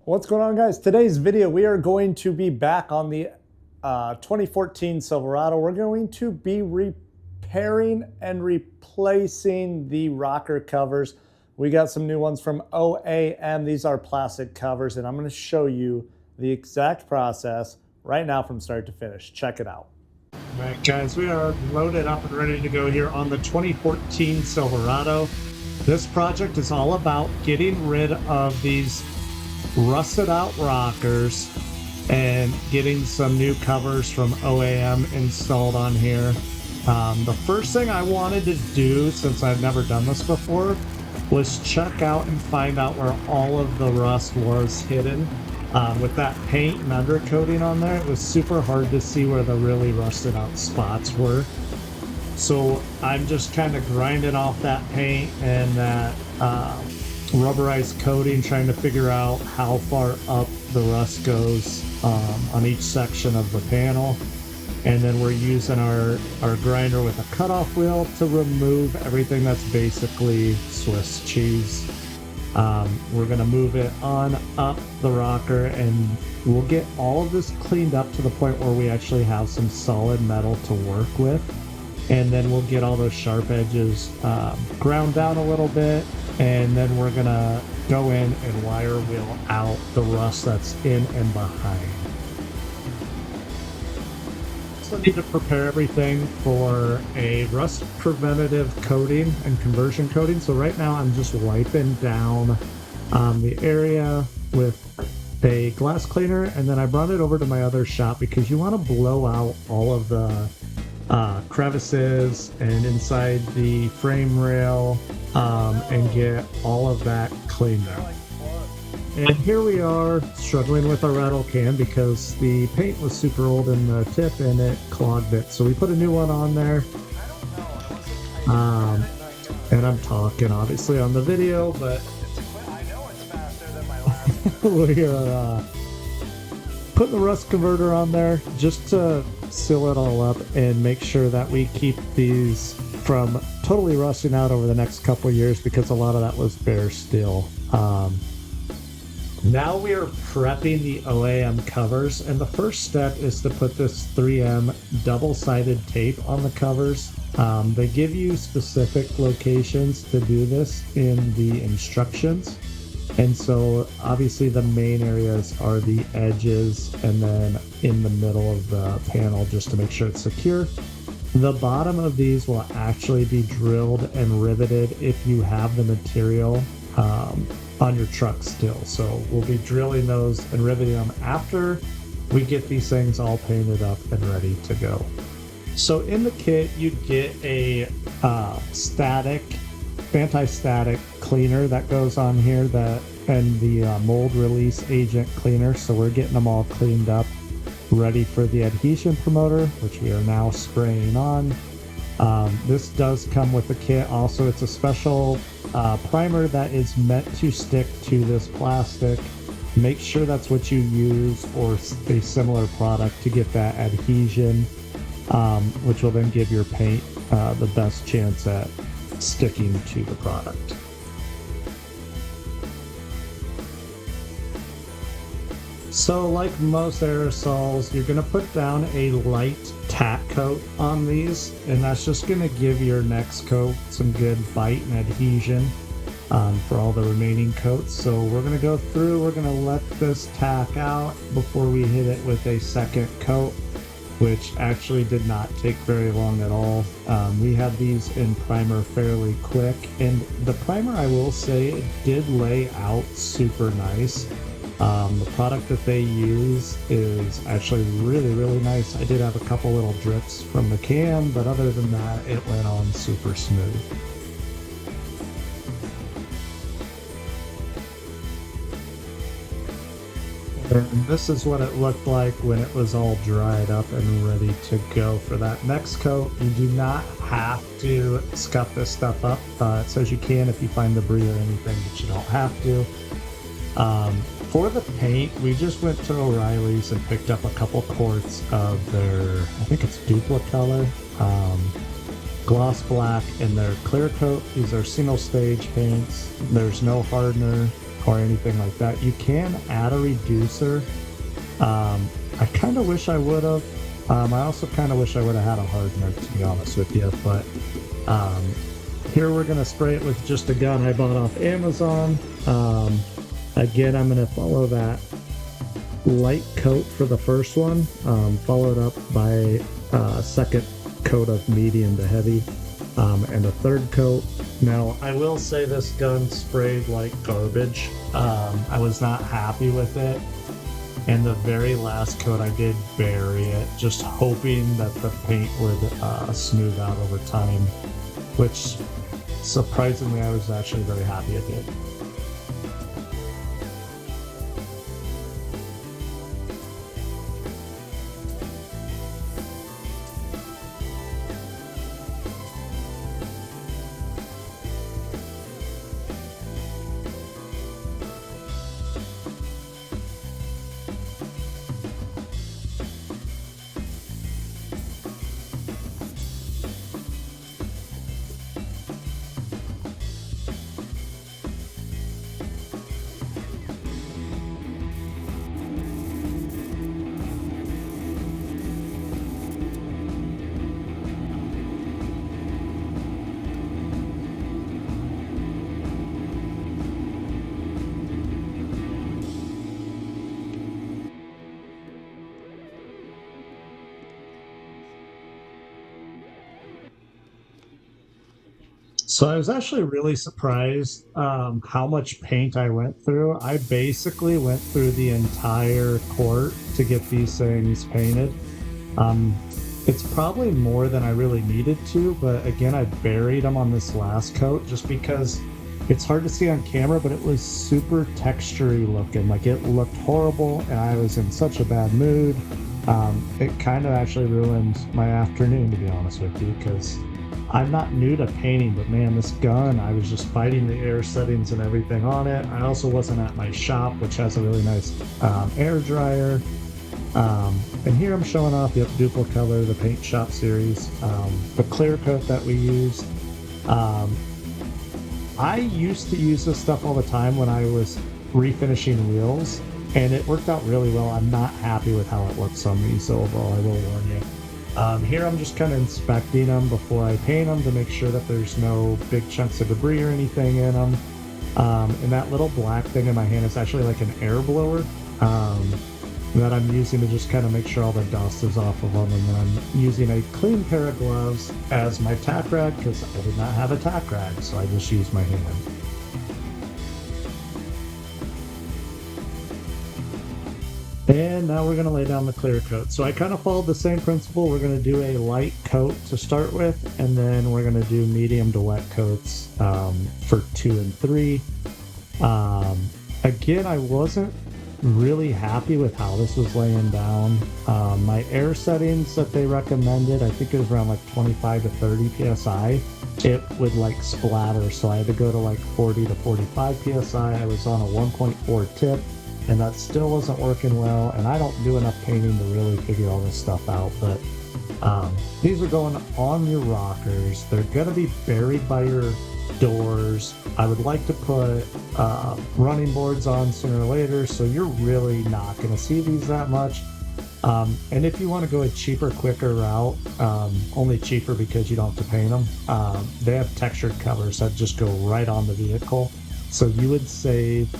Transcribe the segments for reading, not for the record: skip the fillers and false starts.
What's going on, guys? Today's video, we are going to be back on the 2014 Silverado. We're going to be repairing and replacing the rocker covers. We got some new ones from OAM. These are plastic covers, and I'm going to show you the exact process right now from start to finish. Check it out. All right, guys, we are loaded up and ready to go here on the 2014 Silverado. This project is all about getting rid of these rusted out rockers and getting some new covers from OAM installed on here. The first thing I wanted to do, since I've never done this before, was check out and find out where all of the rust was hidden. With that paint and undercoating on there, it was super hard to see where the really rusted out spots were. So I'm just kind of grinding off that paint and that rubberized coating, trying to figure out how far up the rust goes on each section of the panel. And then we're using our grinder with a cutoff wheel to remove everything that's basically Swiss cheese. We're going to move it on up the rocker, and we'll get all of this cleaned up to the point where we actually have some solid metal to work with. And then we'll get all those sharp edges ground down a little bit, and then we're gonna go in and wire wheel out the rust that's in and behind. Also need to prepare everything for a rust preventative coating and conversion coating. So right now I'm just wiping down the area with a glass cleaner, and then I brought it over to my other shop because you want to blow out all of the crevices and inside the frame rail and get all of that cleaned up. And here we are struggling with our rattle can because the paint was super old in the tip and it clogged it. So we put a new one on there. And I'm talking obviously on the video, but we're putting the rust converter on there just to seal it all up and make sure that we keep these from totally rusting out over the next couple years, because a lot of that was bare steel. Now we are prepping the OAM covers, and the first step is to put this 3M double-sided tape on the covers. They give you specific locations to do this in the instructions. And so obviously the main areas are the edges and then in the middle of the panel, just to make sure it's secure. The bottom of these will actually be drilled and riveted if you have the material on your truck still. So we'll be drilling those and riveting them after we get these things all painted up and ready to go. So in the kit, you get a anti-static cleaner that goes on here, and the mold release agent cleaner. So we're getting them all cleaned up, ready for the adhesion promoter, which we are now spraying on. This does come with the kit. Also, it's a special primer that is meant to stick to this plastic. Make sure that's what you use, or a similar product, to get that adhesion, which will then give your paint the best chance at sticking to the product. So like most aerosols, you're going to put down a light tack coat on these, and that's just going to give your next coat some good bite and adhesion for all the remaining coats. So we're going to go through, we're going to let this tack out before we hit it with a second coat, which actually did not take very long at all. We had these in primer fairly quick, and the primer, I will say, it did lay out super nice. The product that they use is actually really, really nice. I did have a couple little drips from the can, but other than that, it went on super smooth. And this is what it looked like when it was all dried up and ready to go for that next coat. You do not have to scuff this stuff up. It says you can if you find debris or anything, but you don't have to. For the paint, we just went to O'Reilly's and picked up a couple quarts of their, I think it's Duplicolor, gloss black, and their clear coat. These are single stage paints. There's no hardener or anything like that. You can add a reducer. I kind of wish I would have. I also kind of wish I would have had a hardener, to be honest with you. But here we're going to spray it with just a gun I bought off Amazon. Again, I'm going to follow that light coat for the first one, followed up by a second coat of medium to heavy, and a third coat. Now, I will say this gun sprayed like garbage. I was not happy with it. And the very last coat, I did bury it, just hoping that the paint would smooth out over time, which surprisingly, I was actually very happy it did. So I was actually really surprised how much paint I went through. I basically went through the entire court to get these things painted. Um, it's probably more than I really needed to, but again, I buried them on this last coat just because it's hard to see on camera, but it was super textury looking. Like, it looked horrible, and I was in such a bad mood. It kind of actually ruined my afternoon, to be honest with you, because I'm not new to painting, but man, this gun, I was just fighting the air settings and everything on it. I also wasn't at my shop, which has a really nice air dryer. And here I'm showing off the Duplicolor, the Paint Shop series, the clear coat that we used. I used to use this stuff all the time when I was refinishing wheels, and it worked out really well. I'm not happy with how it looks on these overall, I will warn you. Here I'm just kind of inspecting them before I paint them to make sure that there's no big chunks of debris or anything in them. And that little black thing in my hand is actually like an air blower that I'm using to just kind of make sure all the dust is off of them. And then I'm using a clean pair of gloves as my tack rag because I did not have a tack rag, so I just used my hand. And now we're going to lay down the clear coat. So I kind of followed the same principle. We're going to do a light coat to start with, and then we're going to do medium to wet coats for 2 and 3. Again, I wasn't really happy with how this was laying down. My air settings that they recommended, I think it was around like 25 to 30 psi. It would like splatter, so I had to go to like 40 to 45 psi. I was on a 1.4 tip. And that still wasn't working well, and I don't do enough painting to really figure all this stuff out, but these are going on your rockers. They're going to be buried by your doors. I would like to put running boards on sooner or later, so you're really not going to see these that much. And if you want to go a cheaper, quicker route, only cheaper because you don't have to paint them, they have textured covers that just go right on the vehicle, so you would save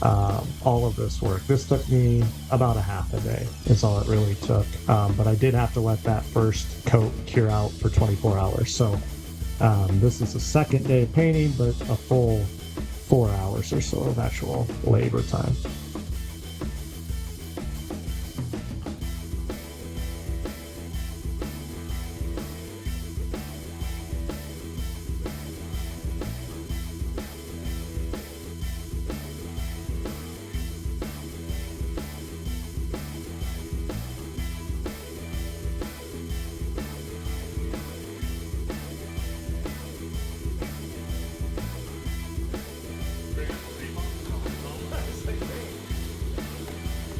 all of this work. This took me about a half a day is all it really took, but I did have to let that first coat cure out for 24 hours. So this is the second day of painting, but a full 4 hours or so of actual labor time.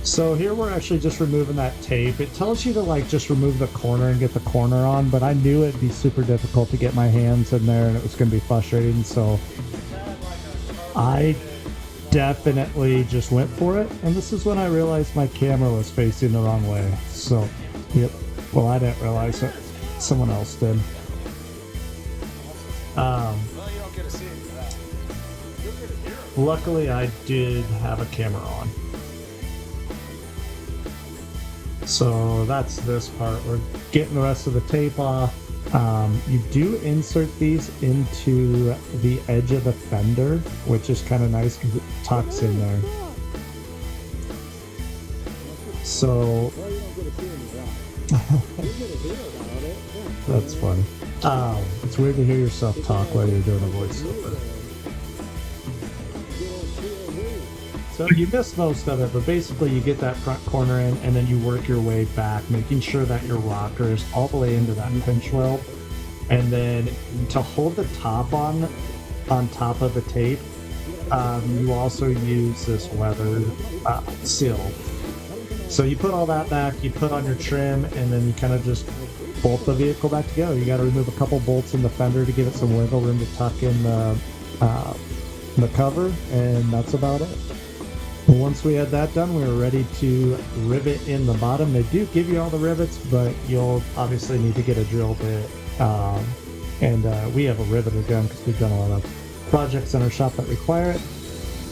So here we're actually just removing that tape. It tells you to like just remove the corner and get the corner on, but I knew it'd be super difficult to get my hands in there and it was going to be frustrating. So I definitely just went for it. And this is when I realized my camera was facing the wrong way. So, yep. Well, I didn't realize it. Someone else did. Luckily, I did have a camera on. So that's this part. We're getting the rest of the tape off. You do insert these into the edge of the fender, which is kind of nice because it tucks in there. So that's funny. It's weird to hear yourself talk while you're doing a voiceover. So you miss most of it, but basically you get that front corner in and then you work your way back, making sure that your rocker is all the way into that pinch weld. And then to hold the top on top of the tape, you also use this weather seal. So you put all that back, you put on your trim, and then you kind of just bolt the vehicle back together. You got to remove a couple bolts in the fender to give it some wiggle room to tuck in the cover, and that's about it. Once we had that done, we were ready to rivet in the bottom. They do give you all the rivets, but you'll obviously need to get a drill bit. We have a riveter gun because we've done a lot of projects in our shop that require it.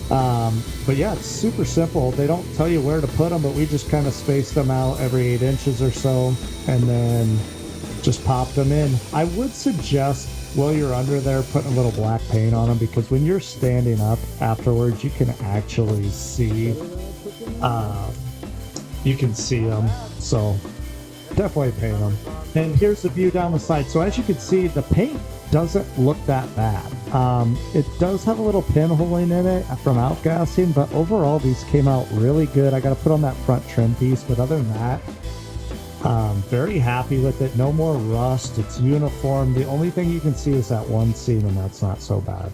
But yeah, it's super simple. They don't tell you where to put them, but we just kind of spaced them out every 8 inches or so, and then just popped them in. I would suggest while you're under there putting a little black paint on them, because when you're standing up afterwards, you can actually see them. So definitely paint them. And here's the view down the side. So as you can see, the paint doesn't look that bad. It does have a little pinholing in it from outgassing, but overall these came out really good. I got to put on that front trim piece, but other than that, very happy with it. No more rust. It's uniform. The only thing you can see is that one seam, and that's not so bad.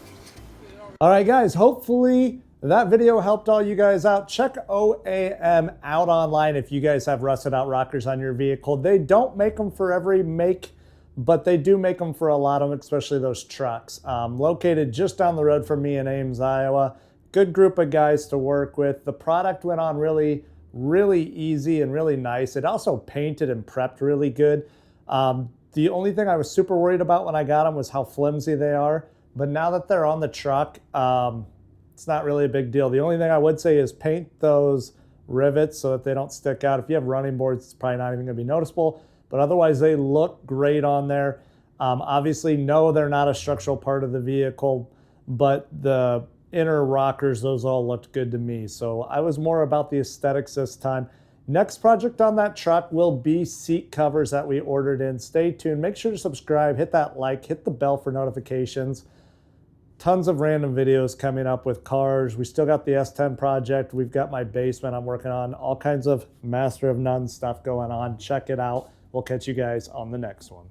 All right, guys, hopefully that video helped all you guys out. Check OAM out online if you guys have rusted out rockers on your vehicle. They don't make them for every make, but they do make them for a lot of them, especially those trucks. Located just down the road from me in Ames, Iowa. Good group of guys to work with. The product went on really easy and really nice. It also painted and prepped really good. The only thing I was super worried about when I got them was how flimsy they are. But now that they're on the truck, it's not really a big deal. The only thing I would say is paint those rivets so that they don't stick out. If you have running boards, it's probably not even going to be noticeable. But otherwise, they look great on there. Obviously, no, they're not a structural part of the vehicle, but the inner rockers, those all looked good to me. So I was more about the aesthetics this time. Next project on that truck will be seat covers that we ordered in. Stay tuned. Make sure to subscribe, hit that like, hit the bell for notifications. Tons of random videos coming up with cars. We still got the S10 project. We've got my basement I'm working on. All kinds of Master of None stuff going on. Check it out. We'll catch you guys on the next one.